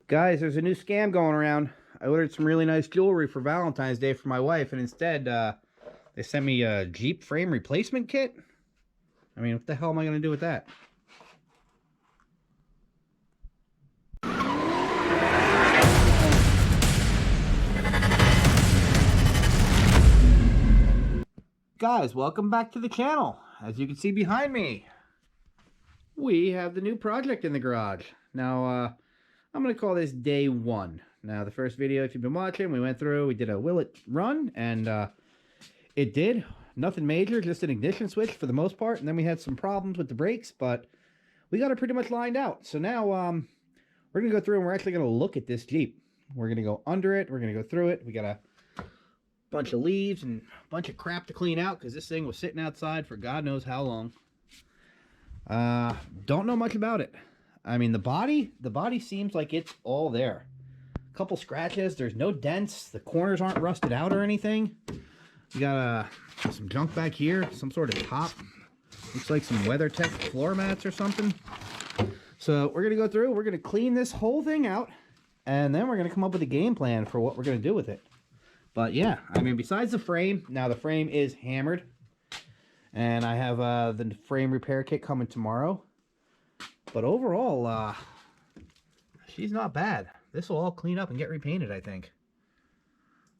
Guys, there's a new scam going around. I ordered some really nice jewelry for Valentine's Day for my wife, and instead, they sent me a Jeep frame replacement kit. I mean, what the hell am I going to do with that? Guys, welcome back to the channel. As you can see behind me, we have the new project in the garage. Now, I'm going to call this day one. Now, the first video, if you've been watching, we went through, we did a will it run, and it did. Nothing major, just an ignition switch for the most part, and then we had some problems with the brakes, but we got it pretty much lined out. So now, we're going to go through and we're actually going to look at this Jeep. We're going to go under it, we're going to go through it. We got a bunch of leaves and a bunch of crap to clean out because this thing was sitting outside for God knows how long. Don't know much about it. I mean, the body seems like it's all there. A couple scratches. There's no dents. The corners aren't rusted out or anything. We got some junk back here. Some sort of top. Looks like some WeatherTech floor mats or something. So we're going to go through. We're going to clean this whole thing out. And then we're going to come up with a game plan for what we're going to do with it. But yeah, I mean, besides the frame. Now the frame is hammered. And I have the frame repair kit coming tomorrow. But overall, she's not bad. This will all clean up and get repainted, I think.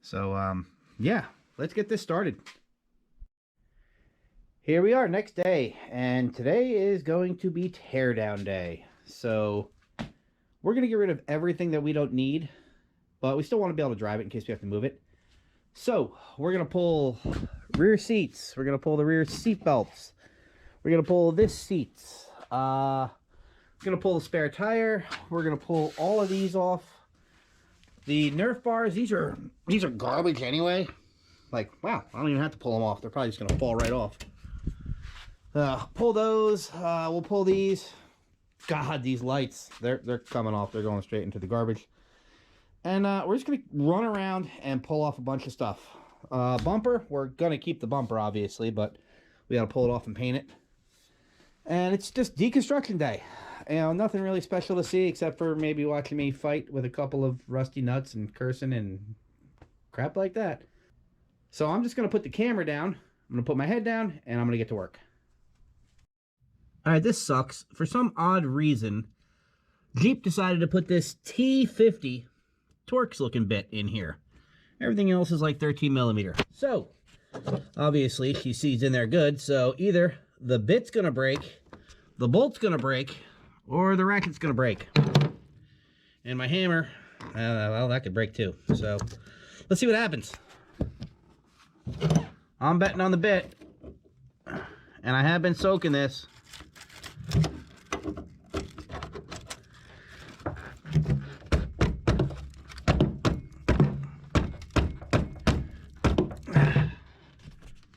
So, yeah, let's get this started. Here we are, next day. And today is going to be teardown day. So, we're going to get rid of everything that we don't need. But we still want to be able to drive it in case we have to move it. So, we're going to pull rear seats. We're going to pull the rear seat belts. We're going to pull this seat. We're going to pull the spare tire. We're going to pull all of these off. The Nerf bars, these are garbage anyway. Like, wow, I don't even have to pull them off. They're probably just going to fall right off. Pull those. We'll pull these. God, these lights, they're coming off. They're going straight into the garbage. And we're just going to run around and pull off a bunch of stuff. Bumper, we're going to keep the bumper, obviously, but we got to pull it off and paint it. And it's just deconstruction day. You know, nothing really special to see except for maybe watching me fight with a couple of rusty nuts and cursing and crap like that. So I'm just going to put the camera down. I'm going to put my head down and I'm going to get to work. Alright, this sucks. For some odd reason, Jeep decided to put this T50 Torx looking bit in here. Everything else is like 13 millimeter. So, obviously, she sees in there good. So either the bit's going to break, the bolt's going to break, or the racket's going to break. And my hammer, well, that could break too. So, let's see what happens. I'm betting on the bit. And I have been soaking this.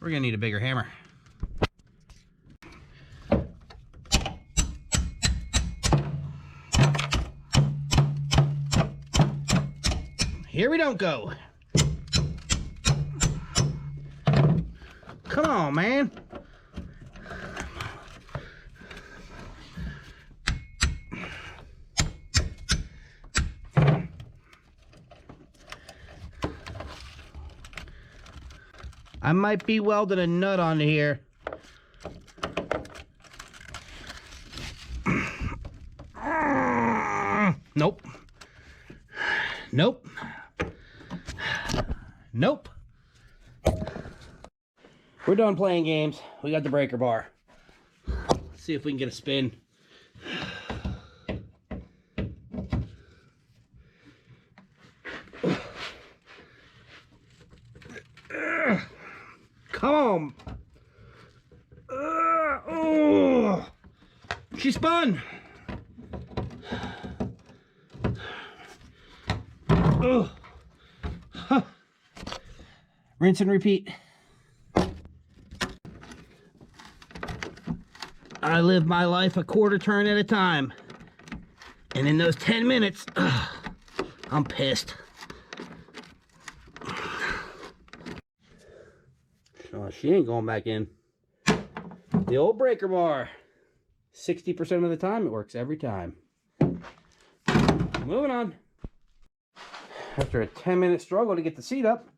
We're going to need a bigger hammer. Here we don't go. Come on, man. I might be welding a nut onto here. Nope. Nope. Nope. We're done playing games. We got the breaker bar. Let's see if we can get a spin. Come on. Oh. She spun. Oh. Huh. Rinse and repeat. I live my life a quarter turn at a time. And in those 10 minutes, I'm pissed. Oh, she ain't going back in. The old breaker bar. 60% of the time, it works every time. moving on. After a 10-minute struggle to get the seat up,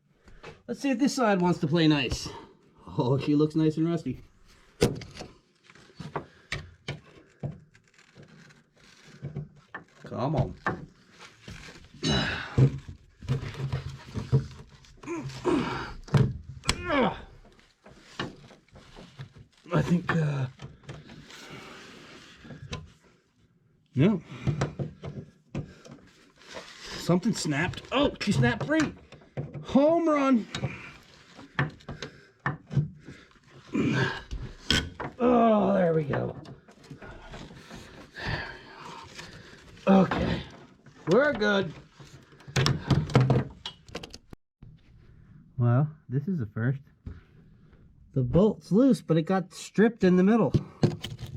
let's see if this side wants to play nice. Oh, she looks nice and rusty. Come on. I think, no. Something snapped. Oh, she snapped free. Home run. Oh, there we go. Okay, we're good. Well, this is the first. The bolt's loose, but it got stripped in the middle.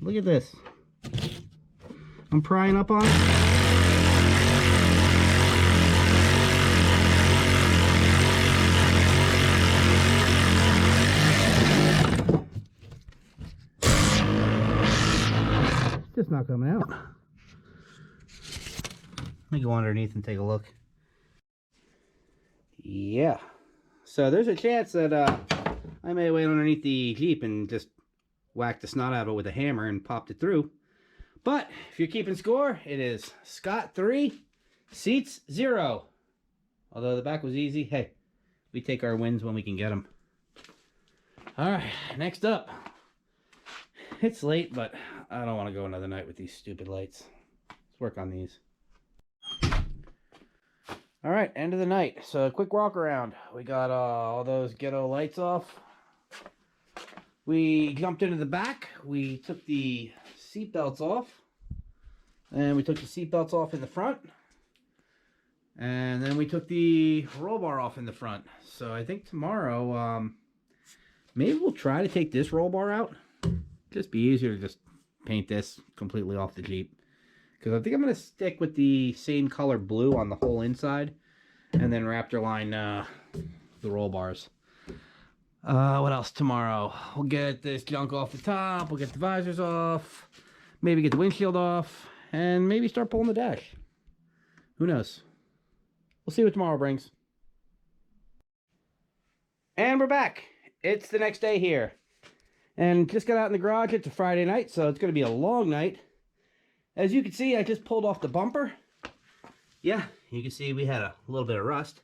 Look at this. I'm prying up on it. It's just not coming out. Let me go underneath and take a look. Yeah. So there's a chance that I may wait underneath the Jeep and just whack the snot out of it with a hammer and popped it through. But if you're keeping score, it is Scott 3, Seats 0. Although the back was easy, hey, we take our wins when we can get them. All right, next up. It's late, but I don't want to go another night with these stupid lights. Let's work on these. All right, end of the night. So a quick walk around. We got all those ghetto lights off. We jumped into the back. We took the seat belts off. And we took the seat belts off in the front. And then we took the roll bar off in the front. So I think tomorrow, maybe we'll try to take this roll bar out. Just be easier to just paint this completely off the Jeep. Because I think I'm going to stick with the same color blue on the whole inside. And then Raptor line the roll bars. What else tomorrow? We'll get this junk off the top. We'll get the visors off. Maybe get the windshield off. And maybe start pulling the dash. Who knows? We'll see what tomorrow brings. And we're back. It's the next day here. And just got out in the garage. It's a Friday night, so it's going to be a long night. As you can see, I just pulled off the bumper. Yeah, you can see we had a little bit of rust.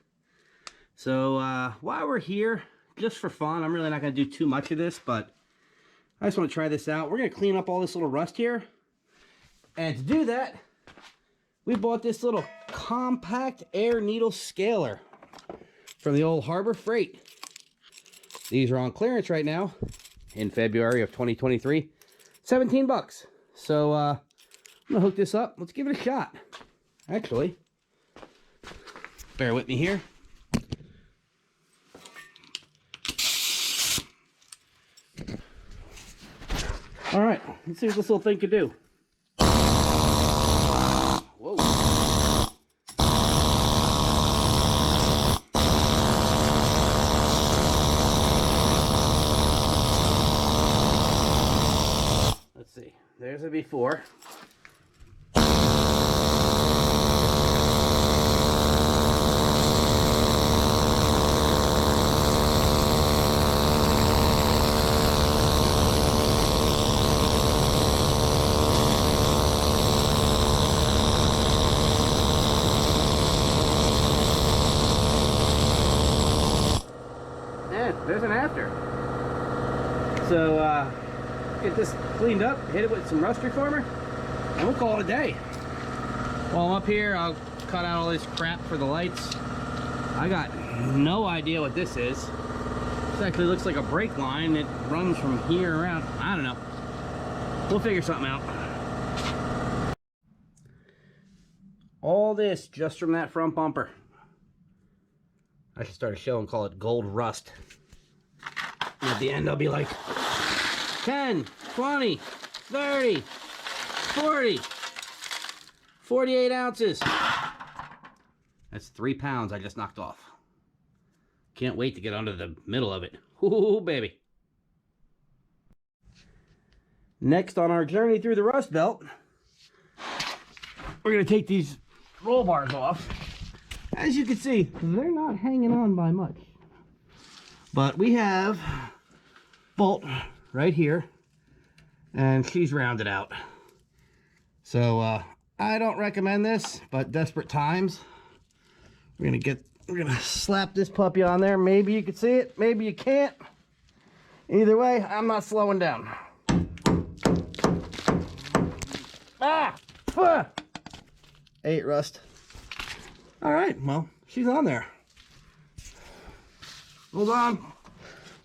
So while we're here, just for fun, I'm really not going to do too much of this, but I just want to try this out. We're going to clean up all this little rust here. And to do that, we bought this little compact air needle scaler from the old Harbor Freight. These are on clearance right now in February of 2023. 17 bucks. So I'm gonna hook this up. Let's give it a shot. Actually, bear with me here. All right, let's see what this little thing can do. Whoa. Let's see. There's a before. There's an after. So get this cleaned up, hit it with some rust reformer, and we'll call it a day. While I'm up here, I'll cut out all this crap for the lights. I got no idea what this is. This actually looks like a brake line. It runs from here around. I don't know. We'll figure something out. All this just from that front bumper. I should start a show and call it Gold Rust. And at the end, I'll be like 10, 20, 30, 40, 48 ounces. That's 3 pounds I just knocked off. Can't wait to get under the middle of it. Ooh, baby. Next on our journey through the Rust Belt, we're going to take these roll bars off. As you can see, they're not hanging on by much. But we have bolt right here, and she's rounded out. So I don't recommend this, but desperate times, we're gonna slap this puppy on there. Maybe you can see it, maybe you can't. Either way, I'm not slowing down. Ah! Ate rust. All right, well, she's on there. Hold on.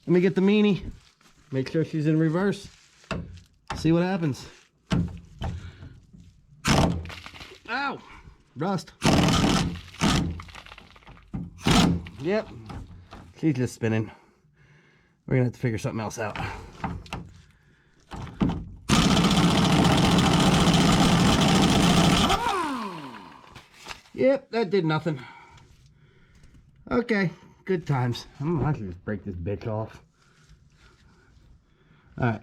Let me get the meanie. Make sure she's in reverse. See what happens. Ow! Rust. Yep. She's just spinning. We're gonna have to figure something else out. Yep, that did nothing. Okay, good times. I'm gonna have to just break this bitch off. Alright.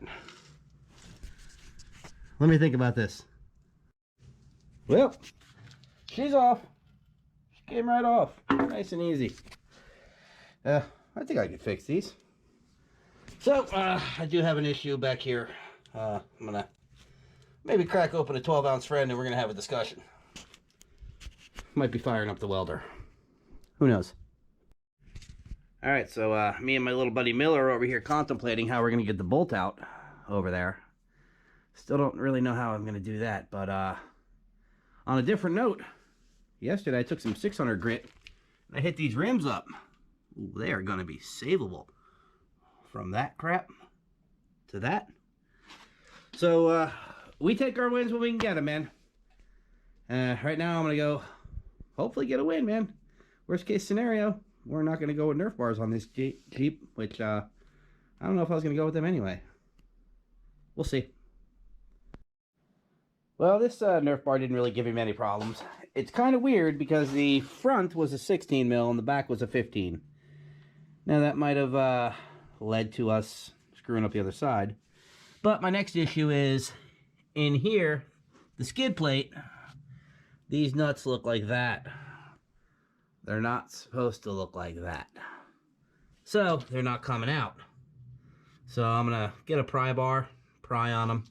Let me think about this. Well, she's off. She came right off. Nice and easy. I think I can fix these. So, I do have an issue back here. I'm gonna maybe crack open a 12-ounce friend and we're gonna have a discussion. Might be firing up the welder. Who knows? Alright, so me and my little buddy Miller are over here contemplating how we're going to get the bolt out over there. Still don't really know how I'm going to do that, but on a different note, yesterday I took some 600 grit and I hit these rims up. Ooh, they are going to be savable. From that crap to that. So we take our wins when we can get them, man. Right now I'm going to go hopefully get a win, man. Worst case scenario, we're not going to go with Nerf bars on this Jeep, which I don't know if I was going to go with them anyway. We'll see. Well, this Nerf bar didn't really give him any problems. It's kind of weird because the front was a 16 mil and the back was a 15. Now that might have led to us screwing up the other side. But my next issue is in here, the skid plate. These nuts look like that. They're not supposed to look like that. So, they're not coming out. So, I'm going to get a pry bar, pry on them.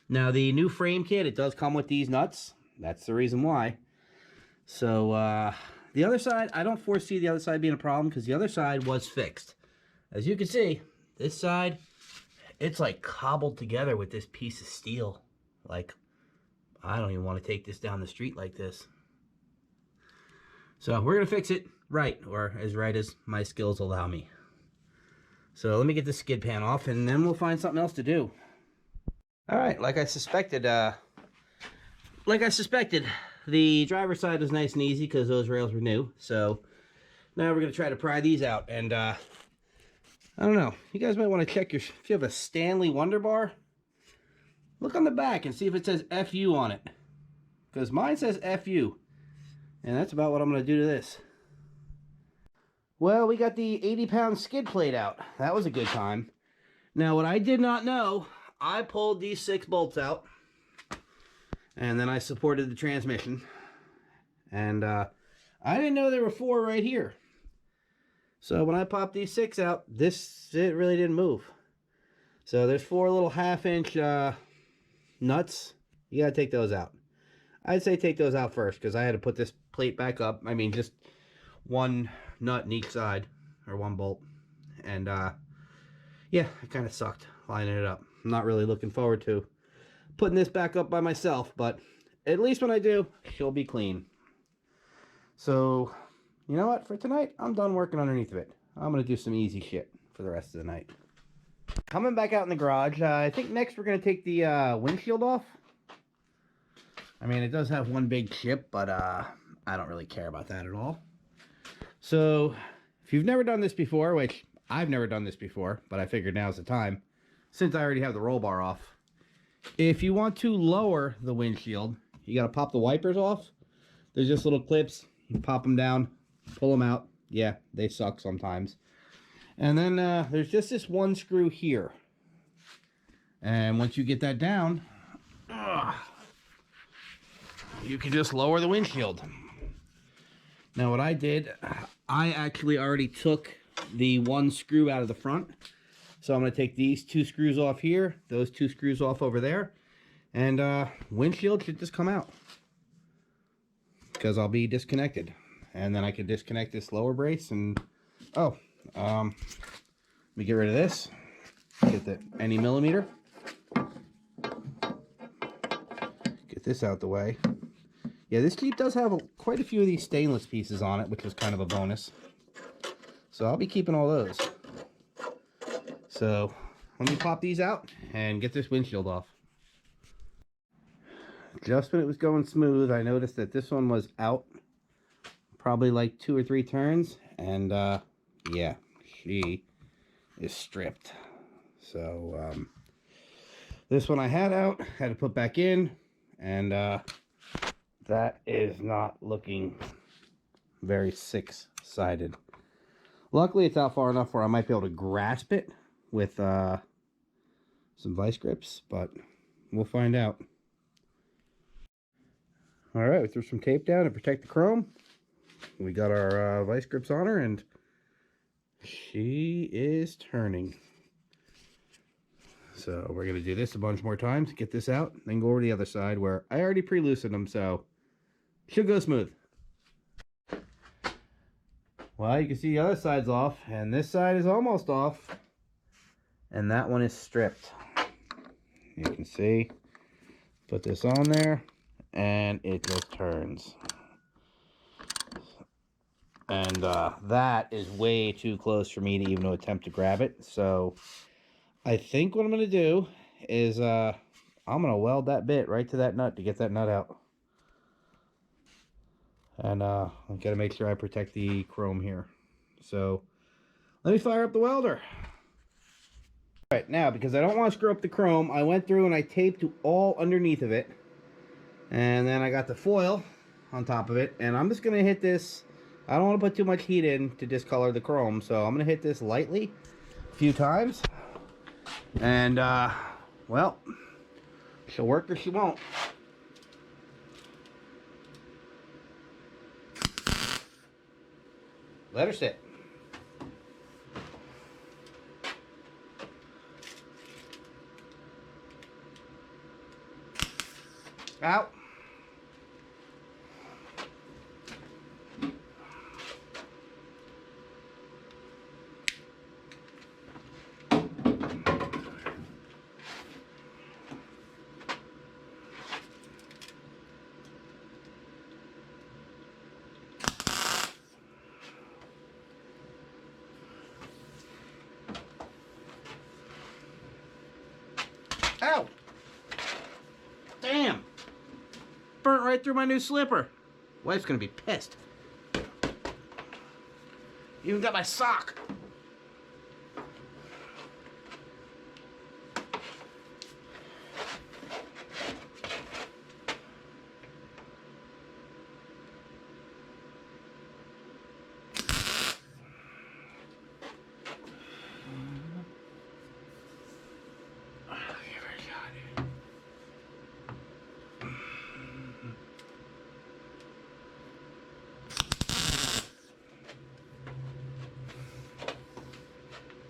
Now, the new frame kit, it does come with these nuts. That's the reason why. So, the other side, I don't foresee the other side being a problem because the other side was fixed. As you can see, this side, it's like cobbled together with this piece of steel. Like, I don't even want to take this down the street like this. So we're going to fix it right, or as right as my skills allow me. So let me get the skid pan off, and then we'll find something else to do. All right, like I suspected, the driver's side was nice and easy because those rails were new. So now we're going to try to pry these out. And I don't know, you guys might want to check if you have a Stanley Wonder Bar. Look on the back and see if it says FU on it. Because mine says FU. And that's about what I'm going to do to this. Well, we got the 80-pound skid plate out. That was a good time. Now, what I did not know, I pulled these 6 bolts out. And then I supported the transmission. And I didn't know there were 4 right here. So when I popped these 6 out, it really didn't move. So there's 4 little 1/2-inch nuts. You gotta take those out. I'd say take those out first because I had to put this plate back up. I mean, just 1 nut in each side, or 1 bolt. And yeah, it kind of sucked lining it up. I'm not really looking forward to putting this back up by myself, but at least when I do, she'll be clean. So, you know what? For tonight, I'm done working underneath of it. I'm gonna do some easy shit for the rest of the night. Coming back out in the garage, I think next we're going to take the windshield off. I mean, it does have 1 big chip, but I don't really care about that at all. So, if you've never done this before, which I've never done this before, but I figured now's the time, since I already have the roll bar off. If you want to lower the windshield, you got to pop the wipers off. There's just little clips. You pop them down, pull them out. Yeah, they suck sometimes. And then there's just this 1 screw here. And once you get that down, you can just lower the windshield. Now what I did, I actually already took the one screw out of the front. So I'm going to take these 2 screws off here, those 2 screws off over there, and windshield should just come out. Because I'll be disconnected. And then I can disconnect this lower brace and, let me get rid of this. Get the any millimeter. Get this out the way. Yeah, this Jeep does have quite a few of these stainless pieces on it, which is kind of a bonus. So I'll be keeping all those. So let me pop these out and get this windshield off. Just when it was going smooth, I noticed that this one was out probably like 2 or 3 turns, and yeah, she is stripped. So this one I had out, had to put back in, and that is not looking very 6-sided. Luckily, it's out far enough where I might be able to grasp it with some vice grips, but we'll find out. All right, we threw some tape down to protect the chrome. We got our vice grips on her, and she is turning. So we're going to do this a bunch more times, get this out, then go over to the other side where I already pre-loosened them, so should go smooth. Well, you can see the other side's off, and this side is almost off, and that one is stripped. You can see, put this on there, and it just turns. And that is way too close for me to even attempt to grab it. So I think what I'm going to do is I'm going to weld that bit right to that nut to get that nut out. And I've got to make sure I protect the chrome here. So let me fire up the welder. All right, now, because I don't want to screw up the chrome, I went through and I taped all underneath of it. And then I got the foil on top of it. And I'm just going to hit this. I don't want to put too much heat in to discolor the chrome. So I'm going to hit this lightly a few times. And, well, she'll work or she won't. Let her sit. Out. Ow! Damn! Burnt right through my new slipper. Wife's gonna be pissed. Even got my sock.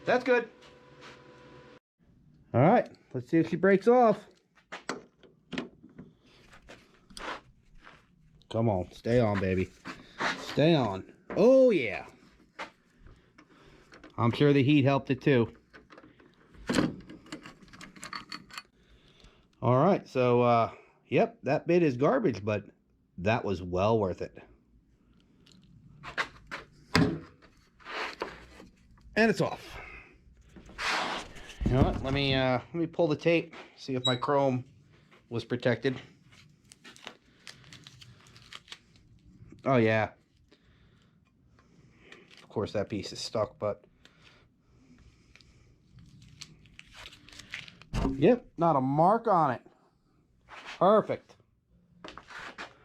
That's good. All right, let's see if she breaks off. Come on, stay on, baby. Stay on. Oh, yeah. I'm sure the heat helped it too. All right, so, yep, that bit is garbage, but that was well worth it. And it's off. You know what? Let me pull the tape, see if my chrome was protected. Oh yeah. Of course that piece is stuck, but yep, not a mark on it. Perfect.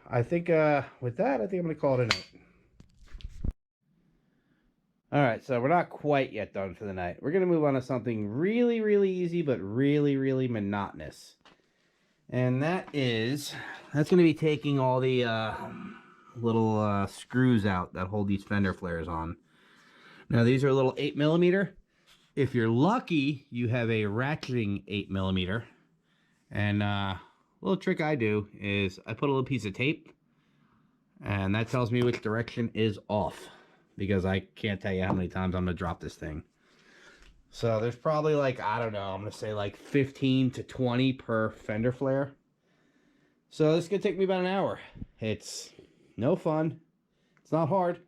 I think with that, I think I'm gonna call it a night. All right, so we're not quite yet done for the night. We're going to move on to something really, really easy, but really, really monotonous. And that's going to be taking all the little screws out that hold these fender flares on. Now these are a little 8mm. If you're lucky, you have a ratcheting 8mm. And little trick I do is I put a little piece of tape, and that tells me which direction is off, because I can't tell you how many times I'm gonna drop this thing. So there's probably like, I don't know, I'm gonna say like 15 to 20 per fender flare. So this is gonna take me about an hour. It's no fun. It's not hard,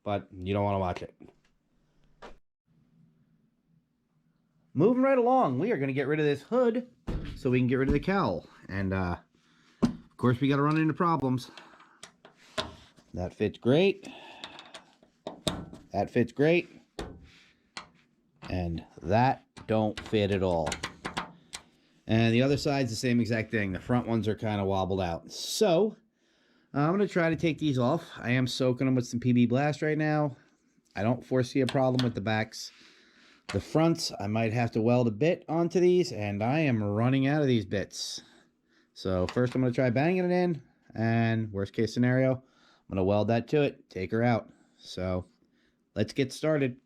but you don't want to watch it. Moving right along, we are gonna get rid of this hood so we can get rid of the cowl. And of course we gotta run into problems. That fits great. That fits great. And that don't fit at all. And the other side's the same exact thing. The front ones are kind of wobbled out. So I'm going to try to take these off. I am soaking them with some PB Blast right now. I don't foresee a problem with the backs. The fronts, I might have to weld a bit onto these, and I am running out of these bits. So first I'm going to try banging it in, and worst case scenario, I'm going to weld that to it, take her out. So let's get started.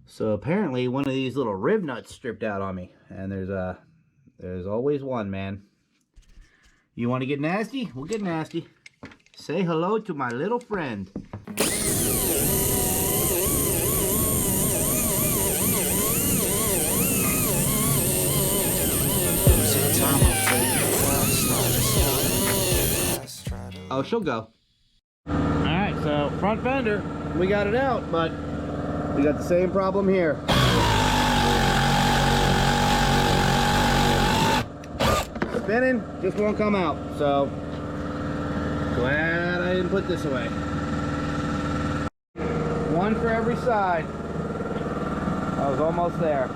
So apparently one of these little rib nuts stripped out on me, and there's always one, man. You want to get nasty? We'll get nasty. Say hello to my little friend. Oh, she'll go. Alright, so front fender, we got it out, but we got the same problem here. Spinning, just won't come out. So, glad I didn't put this away. One for every side. I was almost there.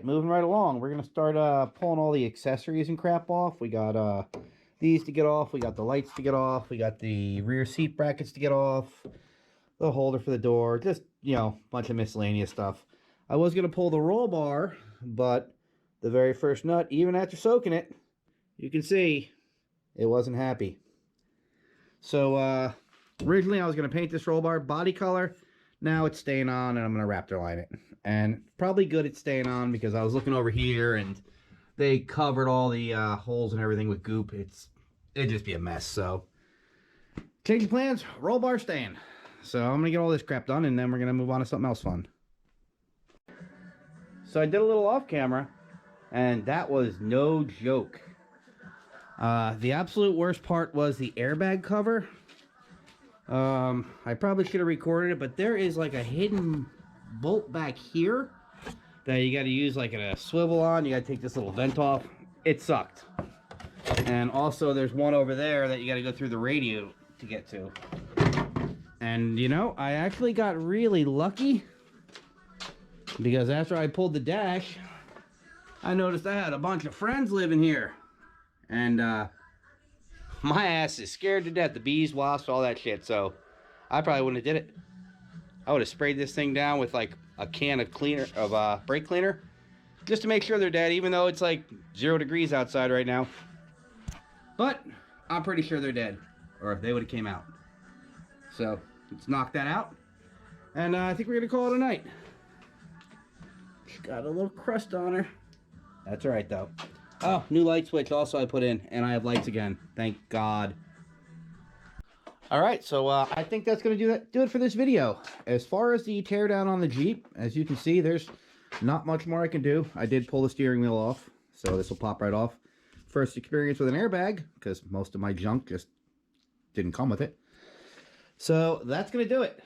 Moving right along, we're going to start pulling all the accessories and crap off. We got these to get off, we got the lights to get off, we got the rear seat brackets to get off, the holder for the door, just, you know, a bunch of miscellaneous stuff. I was going to pull the roll bar, but the very first nut, even after soaking it, you can see it wasn't happy. So originally I was going to paint this roll bar body color. Now it's staying on, and I'm going to Raptor line it. And probably good it's staying on, because I was looking over here and they covered all the holes and everything with goop. It'd just be a mess. So changing plans, roll bar staying. So I'm gonna get all this crap done, and then we're gonna move on to something else fun. So I did a little off camera, and that was no joke. The absolute worst part was the airbag cover. I probably should have recorded it, but there is like a hidden bolt back here that you got to use like a swivel on. You got to take this little vent off. It sucked. And also there's one over there that you got to go through the radio to get to. And you know, I actually got really lucky, because after I pulled the dash, I noticed I had a bunch of friends living here. And my ass is scared to death. The bees, wasps, all that shit. So I probably wouldn't have did it. I would have sprayed this thing down with like a can of cleaner, of brake cleaner, just to make sure they're dead, even though it's like 0 degrees outside right now. But I'm pretty sure they're dead, or if they would have came out. So let's knock that out, and I think we're gonna call it a night. She's got a little crust on her. That's all right though. Oh, new light switch also I put in, and I have lights again. Thank God. All right, so I think that's going to do it for this video. As far as the teardown on the Jeep, as you can see, there's not much more I can do. I did pull the steering wheel off, so this will pop right off. First experience with an airbag, because most of my junk just didn't come with it. So that's going to do it.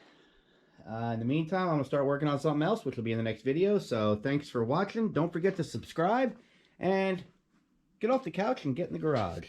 In the meantime, I'm going to start working on something else, which will be in the next video. So thanks for watching. Don't forget to subscribe, and get off the couch and get in the garage.